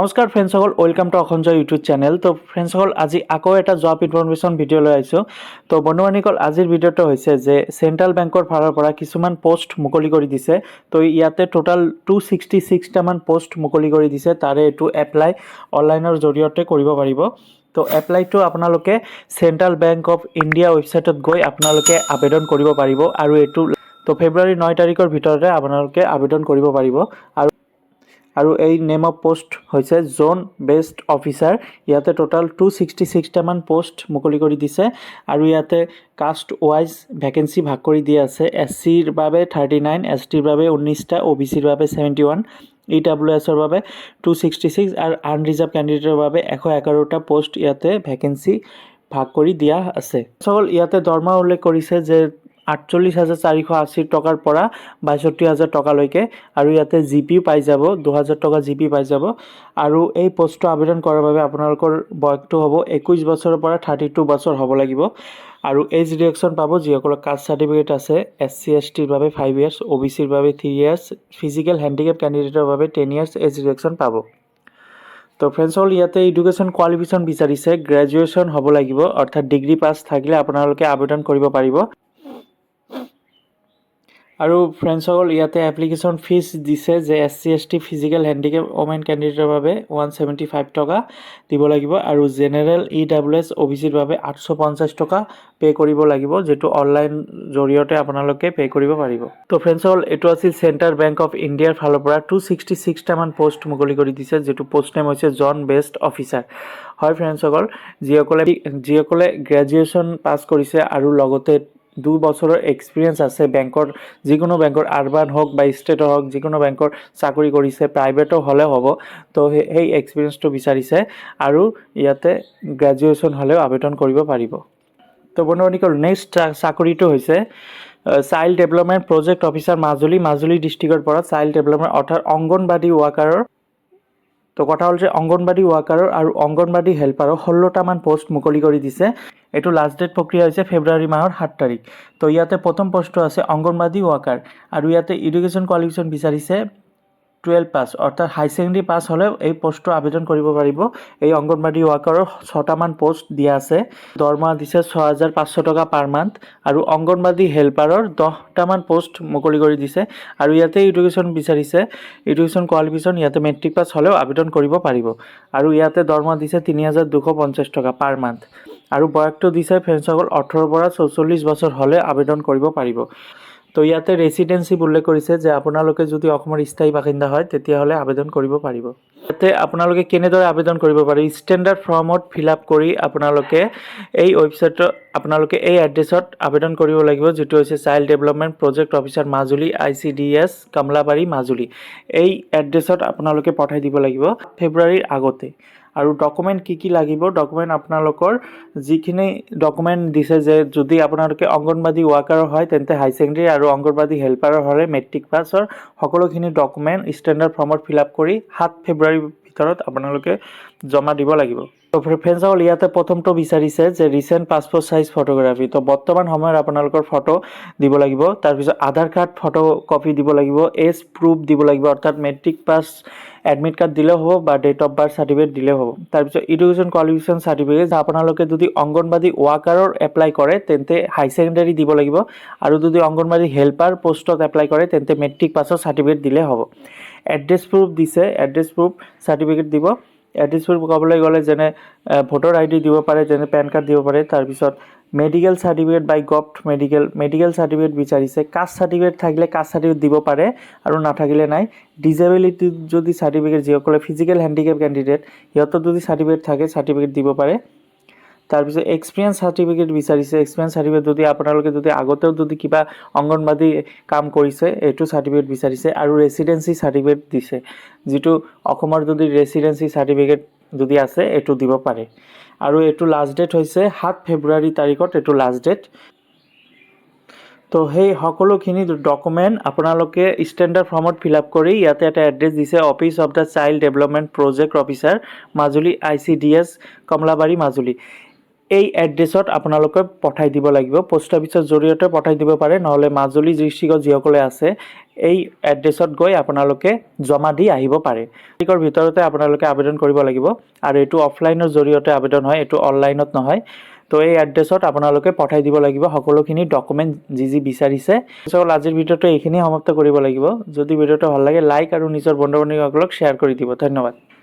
নমস্কাৰ ফ্ৰেণ্ডসকল, welcome to অসঞ্জয় YouTube channel. তো ফ্ৰেণ্ডসকল, আজি আকৌ এটা জব ইনফৰমেশ্যন ভিডিঅ' লৈ আহিছোঁ। তো বন্ধুবান্ধৱীসকল, আজিৰ ভিডিঅ'টো হৈছে যে চেণ্ট্ৰেল বেংকৰ ফালৰ পৰা কিছুমান পোষ্ট মুকলি কৰি দিছে। তো ইয়াতে টোটাল 266টামান পোষ্ট মুকলি কৰি দিছে। তাৰে এইটো এপ্লাই অনলাইনৰ জৰিয়তে কৰিব পাৰিব। তো এপ্লাইটো আপোনালোকে চেণ্ট্ৰেল বেংক অফ ইণ্ডিয়া ৱেবছাইটত গৈ আপোনালোকে আবেদন কৰিব পাৰিব। আৰু এইটো ফেব্ৰুৱাৰী 9 তাৰিখৰ ভিতৰতে আপোনালোকে আবেদন কৰিব পাৰিব। আৰু এই নেম অফ পোষ্ট হৈছে জোন বেষ্ট অফিচাৰ। ইয়াতে টোটাল 266টামান পোষ্ট মুকলি কৰি দিছে। আৰু ইয়াতে কাষ্ট ৱাইজ ভেকেঞ্চি ভাগ কৰি দিয়া আছে। SCৰ বাবে 39, STৰ বাবে 19টা, OBCৰ বাবে 71, EWSৰ বাবে 266 আৰু আনৰিজাৰ্ভ কেণ্ডিডেটৰ বাবে 111টা পোষ্ট ইয়াতে ভেকেঞ্চি ভাগ কৰি দিয়া আছে। সকল ইয়াতে দৰমহা উল্লেখ কৰিছে যে 48,480 টকাৰ পৰা 62,000 টকালৈকে। আৰু ইয়াতে GP পাই যাব, 2,000 টকা GP পাই যাব। আৰু এই পোষ্টটো আবেদন কৰাৰ বাবে আপোনালোকৰ বয়সটো হ'ব 21 বছৰৰ পৰা 32 বছৰ হ'ব লাগিব। আৰু এজ ৰিডাকশ্যন পাব যিসকলৰ কাষ্ট চাৰ্টিফিকেট আছে। SC STৰ বাবে 5 years, OBCৰ বাবে 3 years, ফিজিকেল হেণ্ডিকেপ কেণ্ডিডেটৰ বাবে 10 years এজ ৰিডাকশ্যন পাব। তো ফ্ৰেণ্ডসকল, ইয়াতে এডুকেশ্যন কোৱালিফিকেশ্যন বিচাৰিছে, গ্ৰেজুৱেশ্যন হ'ব লাগিব, অৰ্থাৎ ডিগ্ৰী পাছ থাকিলে আপোনালোকে আবেদন কৰিব পাৰিব। আৰু ফ্ৰেণ্ডসকল, ইয়াতে এপ্লিকেশ্যন ফিজ দিছে যে SC ST physical handicapped women কেণ্ডিডেটৰ বাবে 175 টকা দিব লাগিব। আৰু জেনেৰেল EWS OBCৰ বাবে 850 টকা পে' কৰিব লাগিব, যিটো অনলাইন জৰিয়তে আপোনালোকে পে' কৰিব পাৰিব। তো ফ্ৰেণ্ডসকল, এইটো আছিল চেণ্ট্ৰেল বেংক অফ ইণ্ডিয়াৰ ফালৰ পৰা 266টামান পোষ্ট মুকলি কৰি দিছে, যিটো পোষ্ট নেম হৈছে জন বেষ্ট অফিচাৰ। হয় ফ্ৰেণ্ডসকল, যিসকলে গ্ৰেজুৱেশ্যন পাছ কৰিছে আৰু লগতে 2 বছৰৰ এক্সপিৰিয়েঞ্চ আছে বেংকৰ, যিকোনো বেংকৰ, আৰবান হওক বা ষ্টেটৰ হওক, যিকোনো বেংকৰ চাকৰি কৰিছে, প্ৰাইভেটো হ'লেও হ'ব। তো সেই এক্সপিৰিয়েঞ্চটো বিচাৰিছে আৰু ইয়াতে গ্ৰেজুৱেশ্যন হ'লেও আবেদন কৰিব পাৰিব। তো বন্ধুসকল, নেক্সট চাকৰিটো হৈছে child development project officer Majuli ডিষ্ট্ৰিক্টৰ পৰা চাইল্ড ডেভেলপমেণ্ট অৰ্থাৎ অংগনবাদী ৱাৰ্কাৰৰ। তো কথা হ'ল যে অংগনবাদী ৱাৰ্কাৰৰ আৰু অংগনবাদী হেল্পাৰৰ 16টামান পোষ্ট মুকলি কৰি দিছে। এইটো লাষ্ট ডেট প্ৰক্ৰিয়া হৈছে ফেব্ৰুৱাৰী মাহৰ 7 তাৰিখ। তো ইয়াতে প্ৰথম পোষ্টটো আছে অংগনবাদী ৱাৰ্কাৰ। আৰু ইয়াতে এডুকেশ্যন কোৱালিফিকেশ্যন বিচাৰিছে 12 পাছ, অৰ্থাৎ হাই ছেকেণ্ডেৰী পাছ হ'লেও এই পোষ্টটো আবেদন কৰিব পাৰিব। এই অংগনবাদী ৱাৰ্কাৰৰ 6টামান পোষ্ট দিয়া আছে। দৰমহা দিছে 6,500 টকা পাৰ মান্থ। আৰু অংগনবাদী হেল্পাৰৰ 10টামান পোষ্ট মুকলি কৰি দিছে। আৰু ইয়াতে এডুকেশ্যন বিচাৰিছে, এডুকেশ্যন কোৱালিফিকেশ্যন ইয়াতে মেট্ৰিক পাছ হ'লেও আবেদন কৰিব পাৰিব। আৰু ইয়াতে দৰমহা দিছে 3,250 টকা পাৰ মান্থ। আৰু বয়সটো দিছে ফ্ৰেণ্ডসকল 18 পৰা 44 বছৰ হ'লে আবেদন কৰিব পাৰিব। তো ইয়াতে ৰেচিডেঞ্চি উল্লেখ কৰিছে যে আপোনালোকে যদি অসমৰ স্থায়ী বাসিন্দা হয় তেতিয়াহ'লে আবেদন কৰিব পাৰিব। ইয়াতে আপোনালোকে কেনেদৰে আবেদন কৰিব পাৰে, ষ্টেণ্ডাৰ্ড ফৰ্মত ফিল আপ কৰি আপোনালোকে এই ৱেবছাইটত আপোনালোকে এই এড্ৰেছত আবেদন কৰিব লাগিব, যিটো হৈছে child development project officer Majuli ICDS Kamalabari Majuli. এই এড্ৰেছত আপোনালোকে পঠাই দিব লাগিব ফেব্ৰুৱাৰীৰ আগতে। আৰু ডকুমেণ্ট কি লাগিব, ডকুমেণ্ট আপোনালোকৰ যিখিনি ডকুমেণ্ট দিছে যে যদি আপোনালোকে অংগনবাদী ৱাৰ্কাৰৰ হয় তেন্তে হাই ছেকেণ্ডেৰী, আৰু অংগনবাদী হেল্পাৰৰ হ'লে মেট্ৰিক পাছৰ সকলোখিনি ডকুমেণ্ট ষ্টেণ্ডাৰ্ড ফৰ্মত ফিল আপ কৰি 7 ফেব্ৰুৱাৰীৰ ভিতৰত আপোনালোকে জমা দিব লাগিব। তো ফ্ৰেণ্ডসকল, ইয়াতে প্ৰথমটো বিচাৰিছে যে ৰিচেণ্ট পাছপোৰ্ট চাইজ ফটোগ্ৰাফী। তো বৰ্তমান সময়ত আপোনালোকৰ ফটো দিব লাগিব। তাৰপিছত আধাৰ কাৰ্ড ফটো কপি দিব লাগিব, এজ প্ৰুফ দিব লাগিব, অৰ্থাৎ মেট্ৰিক পাছ এডমিট কাৰ্ড দিলেও হ'ব বা ডেট অফ বাৰ্থ চাৰ্টিফিকেট দিলেও হ'ব। তাৰপিছত এডুকেশ্যন কোৱালিফিকেশ্যন চাৰ্টিফিকেট, আপোনালোকে যদি অংগনবাদী ৱাৰ্কাৰৰ এপ্লাই কৰে তেন্তে হাই ছেকেণ্ডেৰী দিব লাগিব। আৰু যদি অংগনবাদী হেল্পাৰ পোষ্টত এপ্লাই কৰে তেন্তে মেট্ৰিক পাছৰ চাৰ্টিফিকেট দিলে হ'ব। এড্ৰেছ প্ৰুফ দিছে, এড্ৰেছ প্ৰুফ চাৰ্টিফিকেট দিব। এড্ৰেছ প্ৰুফ ক'বলৈ গ'লে যেনে ভোটাৰ ID দিব পাৰে, যেনে পেন কাৰ্ড দিব পাৰে। তাৰপিছত মেডিকেল চাৰ্টিফিকেট বাই গভট মেডিকেল চাৰ্টিফিকেট বিচাৰিছে। কাষ্ট চাৰ্টিফিকেট থাকিলে কাষ্ট চাৰ্টিফিকেট দিব পাৰে আৰু নাথাকিলে নাই। ডিজেবিলিটি যদি চাৰ্টিফিকেট, যিসকলে ফিজিকেল হেণ্ডিকেপ কেণ্ডিডেট সিহঁতৰ যদি চাৰ্টিফিকেট থাকে চাৰ্টিফিকেট দিব পাৰে। তাৰপিছত এক্সপিৰিয়েঞ্চ চাৰ্টিফিকেট বিচাৰিছে। এক্সপিৰিয়েঞ্চ চাৰ্টিফিকেট যদি আপোনালোকে আগতেও কিবা অংগনবাদী কাম কৰিছে এইটো চাৰ্টিফিকেট বিচাৰিছে। আৰু ৰেচিডেঞ্চি চাৰ্টিফিকেট দিছে, যিটো অসমৰ যদি ৰেচিডেঞ্চি চাৰ্টিফিকেট যদি আছে এইটো দিব পাৰে। আৰু এইটো লাষ্ট ডেট হৈছে 7 ফেব্ৰুৱাৰী তাৰিখত এইটো লাষ্ট ডেট। তো সেই সকলোখিনি ডকুমেণ্ট আপোনালোকে ষ্টেণ্ডাৰ্ড ফৰ্মত ফিল আপ কৰি ইয়াতে এটা এড্ৰেছ দিছে, office of the child development project officer Majuli ICDS Kamalabari Majuli. এই এড্ৰেছত আপোনালোকে পঠাই দিব লাগিব। পোষ্ট অফিচৰ জৰিয়তে পঠাই দিব পাৰে, নহ'লে মাজুলী ডিষ্ট্ৰিক্টত যিসকলে আছে এই এড্ৰেছত গৈ আপোনালোকে জমা দি আহিব পাৰে। তাৰিখৰ ভিতৰতে আপোনালোকে আবেদন কৰিব লাগিব আৰু এইটো অফলাইনৰ জৰিয়তে আবেদন হয়, এইটো অনলাইনত নহয়। তো এই এড্ৰেছত আপোনালোকে পঠাই দিব লাগিব সকলোখিনি ডকুমেণ্ট যি বিচাৰিছে। আজিৰ ভিডিঅ'টো এইখিনি সমাপ্ত কৰিব লাগিব। যদি ভিডিঅ'টো ভাল লাগে লাইক আৰু নিজৰ বন্ধু বান্ধৱীসকলক শ্বেয়াৰ কৰি দিব। ধন্যবাদ।